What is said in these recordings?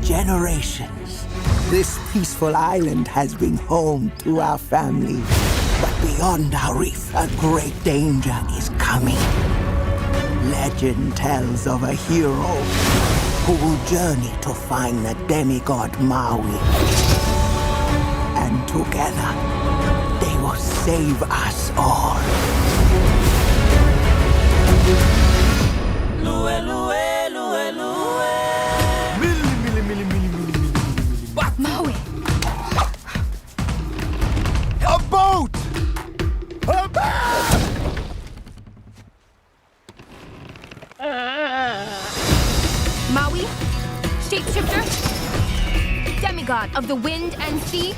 generations, this peaceful island has been home to our family. But beyond our reef, a great danger is coming. Legend tells of a hero who will journey to find the demigod Maui. And together, they will save us all. Maui! A boat! A boat! Maui, shapeshifter, demigod of the wind and sea,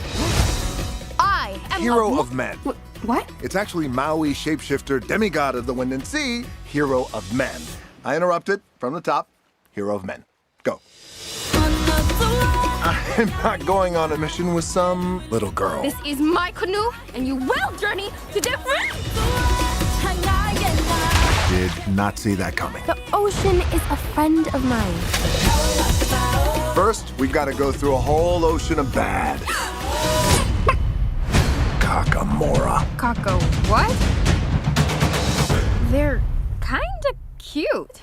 I am Hero of men. What? It's actually Maui, shapeshifter, demigod of the wind and sea, hero of men. I interrupted from the top. Hero of men. Go. I'm not going on a mission with some little girl. This is my canoe, and you will journey to different... Did not see that coming. The ocean is a friend of mine. First, we've got to go through a whole ocean of bad. Kakamora. Kako, what? They're kinda cute.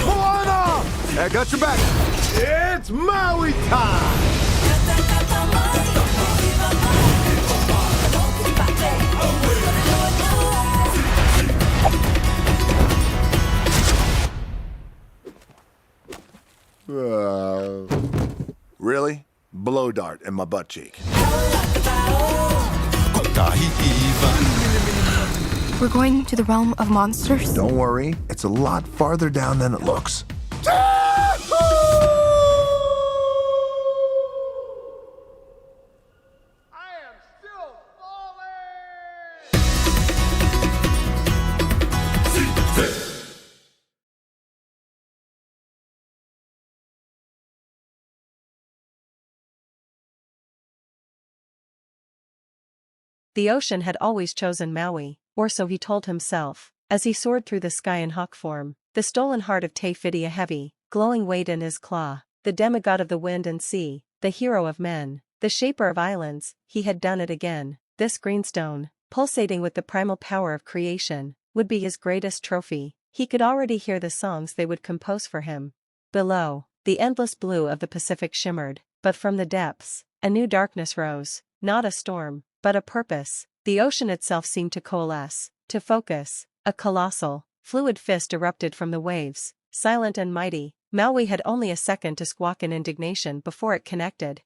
Moana! I got your back. It's Maui time! Really? Blow dart in my butt cheek. We're going to the realm of monsters? Don't worry, it's a lot farther down than it looks. The ocean had always chosen Maui, or so he told himself, as he soared through the sky in hawk form, the stolen heart of Te Whiti a heavy, glowing weight in his claw, the demigod of the wind and sea, the hero of men, the shaper of islands. He had done it again. This greenstone, pulsating with the primal power of creation, would be his greatest trophy. He could already hear the songs they would compose for him. Below, the endless blue of the Pacific shimmered, but from the depths, a new darkness rose, not a storm, but a purpose. The ocean itself seemed to coalesce, to focus. A colossal, fluid fist erupted from the waves, silent and mighty. Maui had only a second to squawk in indignation before it connected.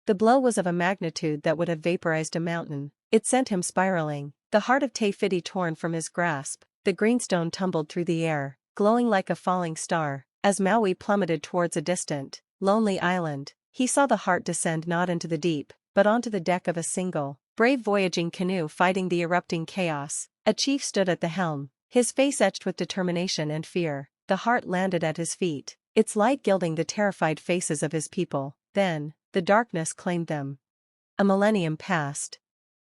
The blow was of a magnitude that would have vaporized a mountain. It sent him spiraling, the heart of Te Whiti torn from his grasp. The greenstone tumbled through the air, glowing like a falling star. As Maui plummeted towards a distant, lonely island, he saw the heart descend not into the deep, but onto the deck of a single, brave voyaging canoe fighting the erupting chaos. A chief stood at the helm, his face etched with determination and fear. The heart landed at his feet, its light gilding the terrified faces of his people. Then, the darkness claimed them. A millennium passed.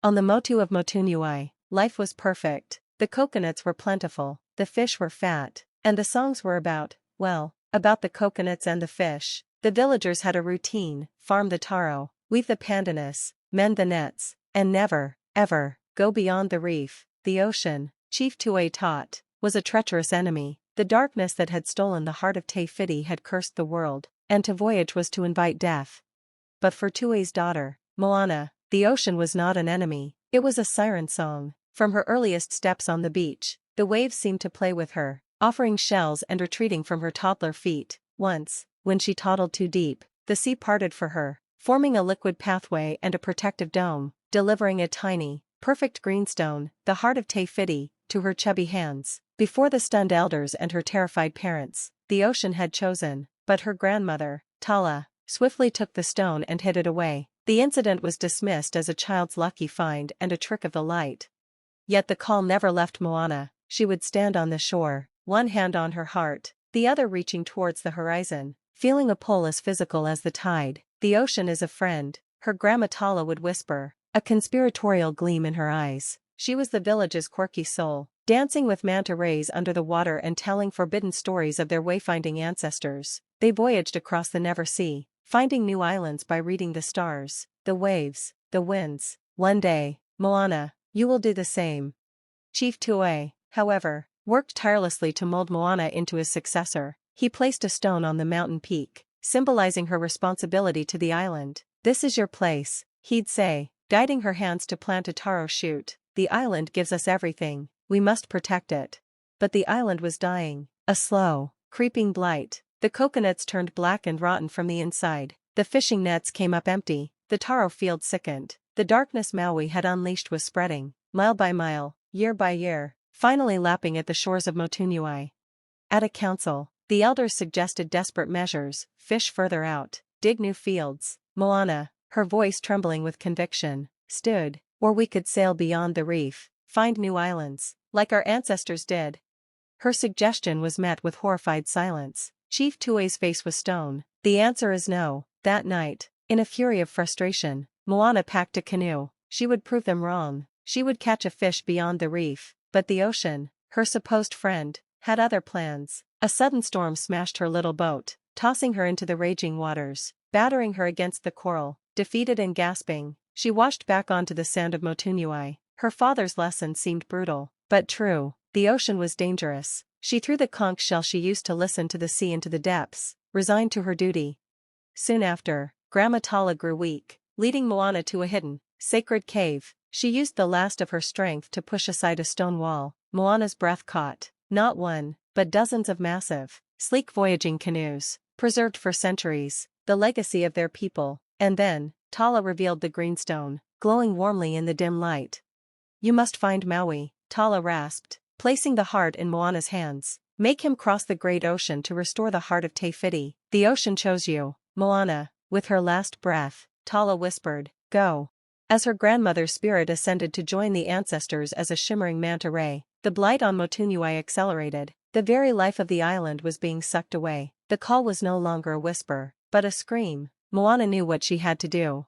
On the Motu of Motunui, life was perfect. The coconuts were plentiful, the fish were fat, and the songs were about the coconuts and the fish. The villagers had a routine: farm the taro, weave the pandanus, mend the nets, and never, ever, go beyond the reef. The ocean, Chief Tue taught, was a treacherous enemy. The darkness that had stolen the heart of Te Whiti had cursed the world, and to voyage was to invite death. But for Tue's daughter, Moana, the ocean was not an enemy, it was a siren song. From her earliest steps on the beach, the waves seemed to play with her, offering shells and retreating from her toddler feet. Once, when she toddled too deep, the sea parted for her, forming a liquid pathway and a protective dome, delivering a tiny, perfect greenstone, the heart of Te Whiti, to her chubby hands. Before the stunned elders and her terrified parents, the ocean had chosen, but her grandmother, Tala, swiftly took the stone and hid it away. The incident was dismissed as a child's lucky find and a trick of the light. Yet the call never left Moana. She would stand on the shore, one hand on her heart, the other reaching towards the horizon, feeling a pull as physical as the tide. The ocean is a friend, her grandma Tala would whisper, a conspiratorial gleam in her eyes. She was the village's quirky soul, dancing with manta rays under the water and telling forbidden stories of their wayfinding ancestors. They voyaged across the Never Sea, finding new islands by reading the stars, the waves, the winds. One day, Moana, you will do the same. Chief Tue, however, worked tirelessly to mold Moana into his successor. He placed a stone on the mountain peak, symbolizing her responsibility to the island. This is your place, he'd say, guiding her hands to plant a taro shoot. The island gives us everything, we must protect it. But the island was dying, a slow, creeping blight. The coconuts turned black and rotten from the inside. The fishing nets came up empty, the taro field sickened. The darkness Maui had unleashed was spreading, mile by mile, year by year, finally lapping at the shores of Motunui. At a council, the elders suggested desperate measures: fish further out, dig new fields. Moana, her voice trembling with conviction, stood, or we could sail beyond the reef, find new islands, like our ancestors did. Her suggestion was met with horrified silence. Chief Tue's face was stone. The answer is no. That night, in a fury of frustration, Moana packed a canoe. She would prove them wrong. She would catch a fish beyond the reef. But the ocean, her supposed friend, had other plans. A sudden storm smashed her little boat, tossing her into the raging waters, battering her against the coral. Defeated and gasping, she washed back onto the sand of Motunui. Her father's lesson seemed brutal, but true. The ocean was dangerous. She threw the conch shell she used to listen to the sea into the depths, resigned to her duty. Soon after, Grandma Tala grew weak, leading Moana to a hidden, sacred cave. She used the last of her strength to push aside a stone wall. Moana's breath caught, not one, but dozens of massive, sleek voyaging canoes, preserved for centuries, the legacy of their people. And then, Tala revealed the greenstone, glowing warmly in the dim light. You must find Maui, Tala rasped, placing the heart in Moana's hands. Make him cross the great ocean to restore the heart of Te Fiti. The ocean chose you, Moana. With her last breath, Tala whispered, go. As her grandmother's spirit ascended to join the ancestors as a shimmering manta ray, the blight on Motunui accelerated. The very life of the island was being sucked away. The call was no longer a whisper, but a scream. Moana knew what she had to do.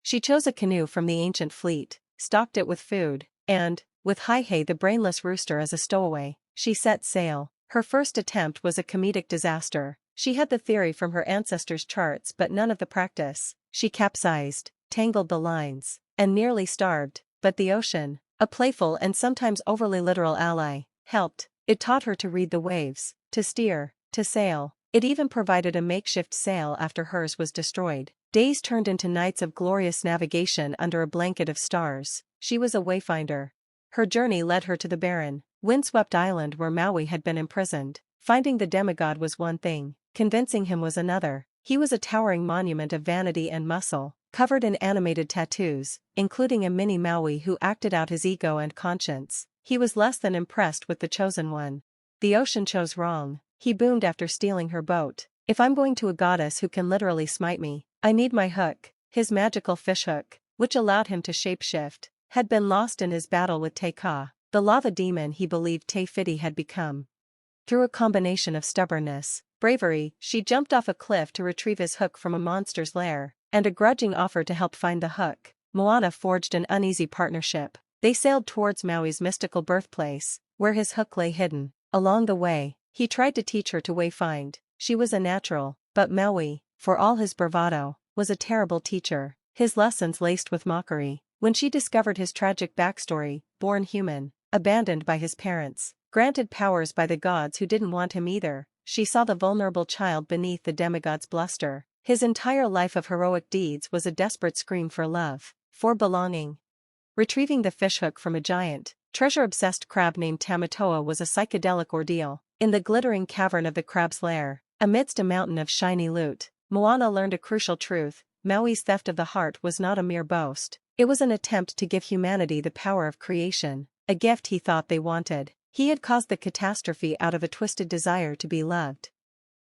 She chose a canoe from the ancient fleet, stocked it with food, and, with Hai-Hei the brainless rooster as a stowaway, she set sail. Her first attempt was a comedic disaster. She had the theory from her ancestors' charts but none of the practice. She capsized, tangled the lines, and nearly starved. But the ocean, a playful and sometimes overly literal ally, helped. It taught her to read the waves, to steer, to sail. It even provided a makeshift sail after hers was destroyed. Days turned into nights of glorious navigation under a blanket of stars. She was a wayfinder. Her journey led her to the barren, windswept island where Maui had been imprisoned. Finding the demigod was one thing, convincing him was another. He was a towering monument of vanity and muscle, covered in animated tattoos, including a mini Maui who acted out his ego and conscience. He was less than impressed with the chosen one. The ocean chose wrong, he boomed after stealing her boat. If I'm going to a goddess who can literally smite me, I need my hook. His magical fishhook, which allowed him to shapeshift, had been lost in his battle with Te Ka, the lava demon he believed Te Fiti had become. Through a combination of stubbornness, bravery, she jumped off a cliff to retrieve his hook from a monster's lair, and a grudging offer to help find the hook. Moana forged an uneasy partnership. They sailed towards Maui's mystical birthplace, where his hook lay hidden. Along the way, he tried to teach her to wayfind. She was a natural, but Maui, for all his bravado, was a terrible teacher, his lessons laced with mockery. When she discovered his tragic backstory, born human, abandoned by his parents, granted powers by the gods who didn't want him either, she saw the vulnerable child beneath the demigod's bluster. His entire life of heroic deeds was a desperate scream for love, for belonging. Retrieving the fishhook from a giant, treasure-obsessed crab named Tamatoa was a psychedelic ordeal. In the glittering cavern of the crab's lair, amidst a mountain of shiny loot, Moana learned a crucial truth. Maui's theft of the heart was not a mere boast. It was an attempt to give humanity the power of creation, a gift he thought they wanted. He had caused the catastrophe out of a twisted desire to be loved.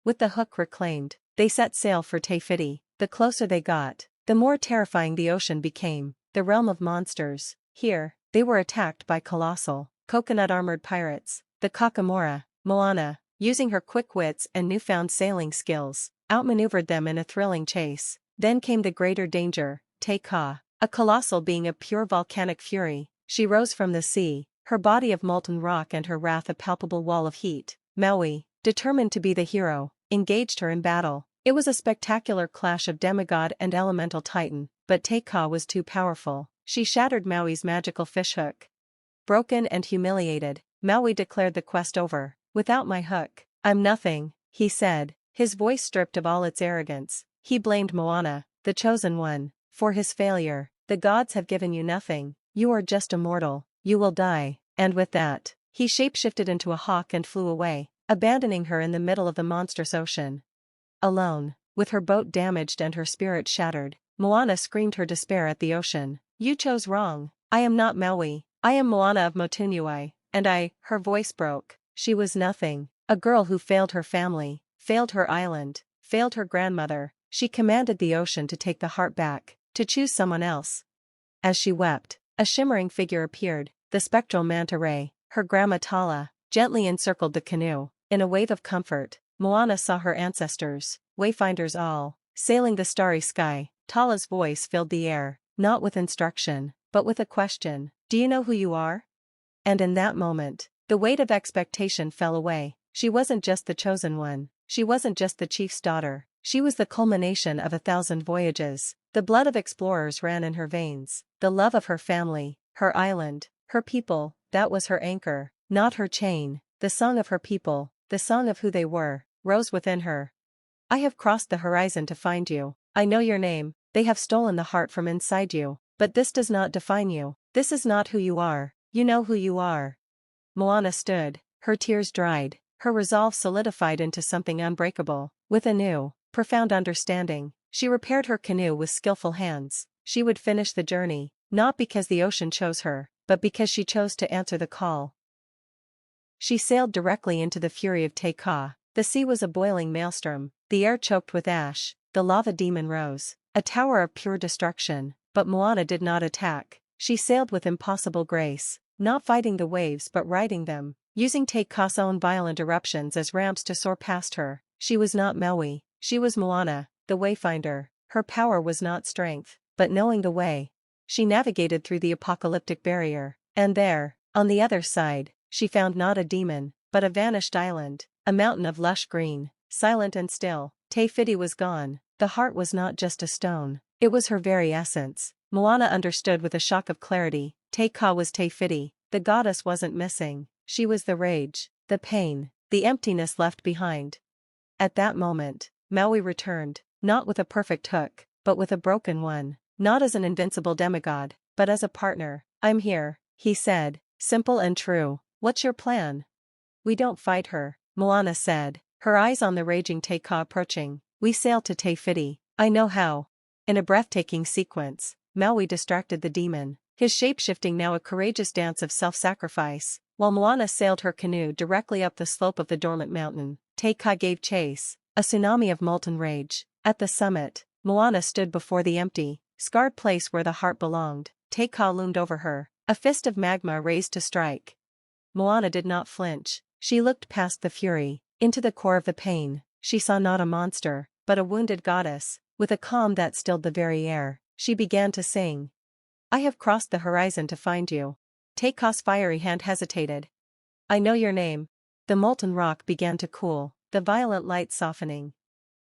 With the hook reclaimed, they set sail for Te Fiti. The closer they got, the more terrifying the ocean became, the realm of monsters. Here, they were attacked by colossal, coconut-armored pirates, the Kakamora. Moana, using her quick wits and newfound sailing skills, outmaneuvered them in a thrilling chase. Then came the greater danger, Te Ka, a colossal being of pure volcanic fury. She rose from the sea, her body of molten rock and her wrath a palpable wall of heat. Maui, determined to be the hero, engaged her in battle. It was a spectacular clash of demigod and elemental titan, but Te Ka was too powerful. She shattered Maui's magical fishhook. Broken and humiliated, Maui declared the quest over. "Without my hook, I'm nothing," he said, his voice stripped of all its arrogance. He blamed Moana, the chosen one, for his failure. "The gods have given you nothing, you are just a mortal, you will die," and with that, he shapeshifted into a hawk and flew away, abandoning her in the middle of the monstrous ocean. Alone, with her boat damaged and her spirit shattered, Moana screamed her despair at the ocean. "You chose wrong. I am not Maui. I am Moana of Motunui, and her voice broke. She was nothing, a girl who failed her family, failed her island, failed her grandmother. She commanded the ocean to take the heart back, to choose someone else." As she wept, a shimmering figure appeared, the spectral manta ray, her grandma Tala, gently encircled the canoe. In a wave of comfort, Moana saw her ancestors, wayfinders all, sailing the starry sky. Tala's voice filled the air, not with instruction, but with a question. "Do you know who you are?" And in that moment, the weight of expectation fell away. She wasn't just the chosen one. She wasn't just the chief's daughter. She was the culmination of 1,000 voyages. The blood of explorers ran in her veins. The love of her family, her island, her people, that was her anchor, not her chain. The song of her people, the song of who they were, rose within her. "I have crossed the horizon to find you. I know your name. They have stolen the heart from inside you. But this does not define you. This is not who you are. You know who you are." Moana stood, her tears dried, her resolve solidified into something unbreakable. With a new, profound understanding, she repaired her canoe with skillful hands. She would finish the journey, not because the ocean chose her, but because she chose to answer the call. She sailed directly into the fury of Te Ka. The sea was a boiling maelstrom, the air choked with ash, the lava demon rose, a tower of pure destruction. But Moana did not attack. She sailed with impossible grace, not fighting the waves but riding them, using Te Ka's own violent eruptions as ramps to soar past her. She was not Maui, she was Moana, the wayfinder. Her power was not strength, but knowing the way. She navigated through the apocalyptic barrier, and there, on the other side, she found not a demon, but a vanished island, a mountain of lush green, silent and still. Te Fiti was gone. The heart was not just a stone, it was her very essence. Moana understood with a shock of clarity. Te Ka was Te Fiti. The goddess wasn't missing. She was the rage, the pain, the emptiness left behind. At that moment, Maui returned, not with a perfect hook, but with a broken one. Not as an invincible demigod, but as a partner. "I'm here," he said, simple and true. "What's your plan?" "We don't fight her," Moana said, her eyes on the raging Te Ka approaching. "We sail to Te Fiti. I know how." In a breathtaking sequence, Maui distracted the demon, his shape-shifting now a courageous dance of self-sacrifice, while Moana sailed her canoe directly up the slope of the dormant mountain. Te Ka gave chase, a tsunami of molten rage. At the summit, Moana stood before the empty, scarred place where the heart belonged. Te Ka loomed over her, a fist of magma raised to strike. Moana did not flinch. She looked past the fury, into the core of the pain. She saw not a monster, but a wounded goddess. With a calm that stilled the very air, she began to sing. "I have crossed the horizon to find you." Te Ka's fiery hand hesitated. "I know your name." The molten rock began to cool, the violet light softening.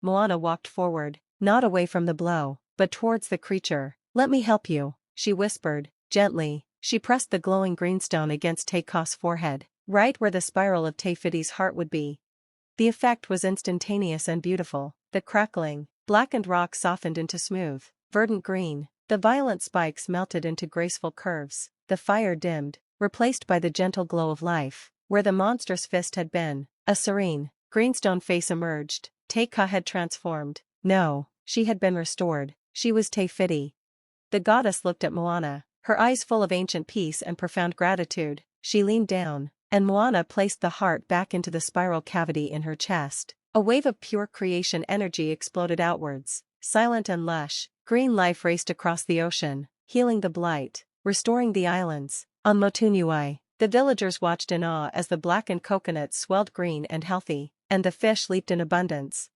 Moana walked forward, not away from the blow, but towards the creature. "Let me help you," she whispered, gently. She pressed the glowing greenstone against Te Ka's forehead, right where the spiral of Te Fiti's heart would be. The effect was instantaneous and beautiful. The crackling, blackened rock softened into smooth, verdant green. The violent spikes melted into graceful curves. The fire dimmed, replaced by the gentle glow of life. Where the monstrous fist had been, a serene, greenstone face emerged. Te Ka had transformed. No, she had been restored. She was Te Fiti. The goddess looked at Moana, her eyes full of ancient peace and profound gratitude. She leaned down, and Moana placed the heart back into the spiral cavity in her chest. A wave of pure creation energy exploded outwards. Silent and lush, green life raced across the ocean, healing the blight, restoring the islands. On Motunui, the villagers watched in awe as the blackened coconuts swelled green and healthy, and the fish leaped in abundance.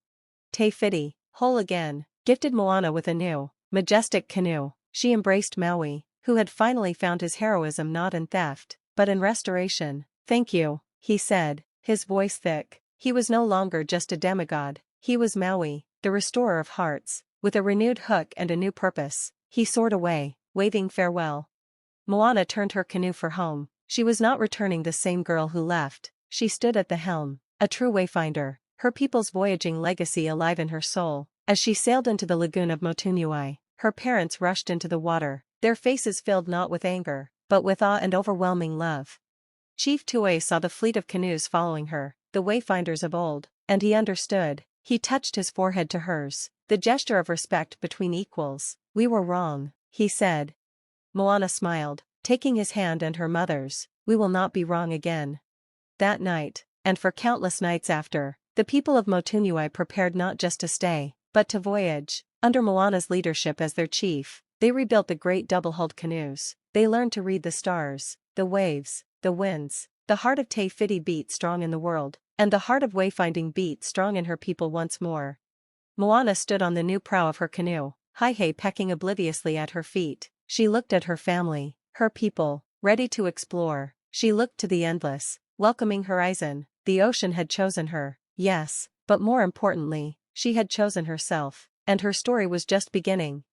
Te Fiti, whole again, gifted Moana with a new, majestic canoe. She embraced Maui, who had finally found his heroism not in theft, but in restoration. "Thank you," he said, his voice thick. He was no longer just a demigod, he was Maui, the restorer of hearts. With a renewed hook and a new purpose, he soared away, waving farewell. Moana turned her canoe for home. She was not returning the same girl who left. She stood at the helm, a true wayfinder, her people's voyaging legacy alive in her soul. As she sailed into the lagoon of Motunui, her parents rushed into the water, their faces filled not with anger, but with awe and overwhelming love. Chief Tuoe saw the fleet of canoes following her, the wayfinders of old, and he understood. He touched his forehead to hers, the gesture of respect between equals. "We were wrong," he said. Moana smiled, taking his hand and her mother's. "We will not be wrong again." That night, and for countless nights after, the people of Motunui prepared not just to stay, but to voyage. Under Moana's leadership as their chief, they rebuilt the great double-hulled canoes. They learned to read the stars, the waves, the winds. The heart of Te Fiti beat strong in the world, and the heart of wayfinding beat strong in her people once more. Moana stood on the new prow of her canoe, Haihei pecking obliviously at her feet. She looked at her family, her people, ready to explore. She looked to the endless, welcoming horizon. The ocean had chosen her, yes, but more importantly, she had chosen herself, and her story was just beginning.